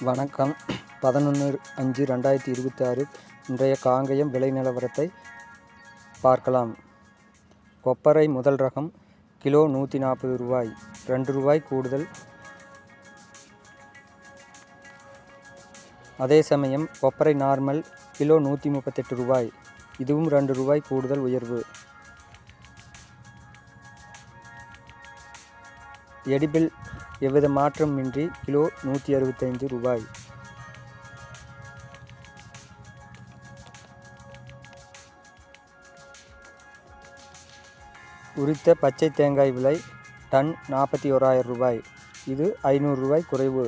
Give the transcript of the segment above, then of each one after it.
வணக்கம். 11/5/2026 இன்றைய காங்கயம் விலை நிலவரத்தை பார்க்கலாம். கொப்பரை முதல் ரகம் கிலோ ரூ. 140, ரூ. 2 கூடுதல். அதே சமயம் கொப்பரை நார்மல் கிலோ ரூ. 138, இதுவும் ரூ. 2 கூடுதல் உயர்வு. எடிபிள் எவ்வித மாற்றமின்றி கிலோ ரூ. 165. உரித்த பச்சை தேங்காய் விலை டன் ரூ. 41,000, இது ரூ. 500 குறைவு.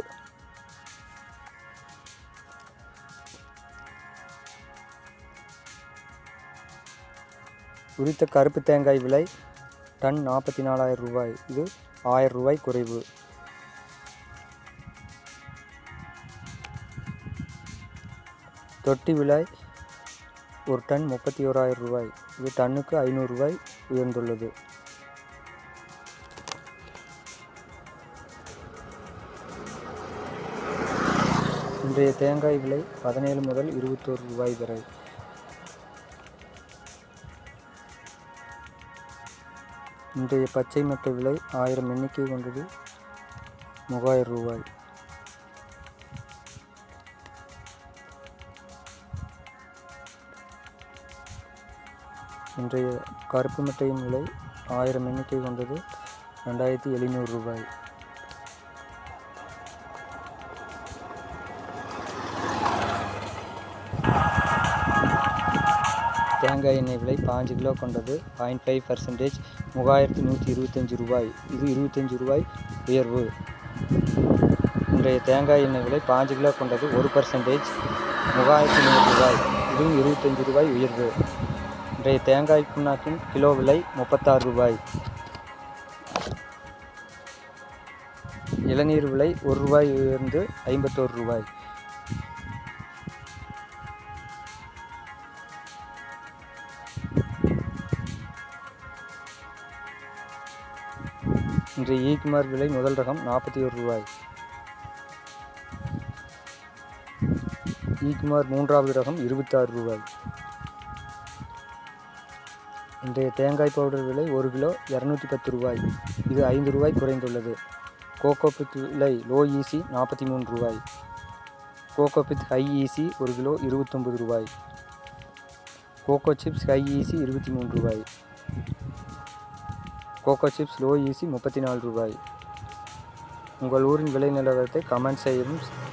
உரித்த கருப்பு தேங்காய் விலை டன் ரூ. 44,000, இது ரூ. 1,000 குறைவு. தொட்டி விலை ஒரு டன் ரூ. 31,000, இது டன்னுக்கு ரூ. 500 உயர்ந்துள்ளது. இன்றைய தேங்காய் விலை 17 முதல் ரூ. 21 வரை. இன்றைய பச்சை மட்டை விலை 1000 எண்ணிக்கை கொண்டது ரூ. 3,000. இன்றைய கருப்பு மட்டையின் விலை 1000 எண்ணிக்கை கொண்டது ரூ. 2,700. தேங்காய் எண்ணெய் விலை 5 கிலோ கொண்டது 0.5% ரூ. 3,125, இது ரூ. 25 உயர்வு. இன்றைய தேங்காய் எண்ணெய் விலை 5 கிலோ கொண்டது 1% ரூ. 3,100, இதுவும் ரூ. 25 உயர்வு. இன்றைய தேங்காய் புண்ணாக்கின் கிலோ விலை ரூ. 36. இளநீர் விலை ரூ. 1 உயர்ந்து ரூ. 51. இன்றைய ஈக்குமார் விலை முதல் ரகம் ரூ. 41. ஈக்குமார் மூன்றாவது ரகம் ரூ. 26. இன்றைய தேங்காய் பவுடர் விலை 1 கிலோ ரூ. 210, இது ரூ. 5 குறைந்துள்ளது. கோகோபித் விலை லோ ஈசி ரூ. 43. கோகோபித் ஹை ஈசி 1 கிலோ ரூ. 29. கோகோ சிப்ஸ் ஹை ஈசி ரூ. 23. கோகோ சிப்ஸ் லோ ஈசி ரூ. 34. உங்கள் ஊரின் விலை நிலவரத்தை கமெண்ட் செய்யவும்.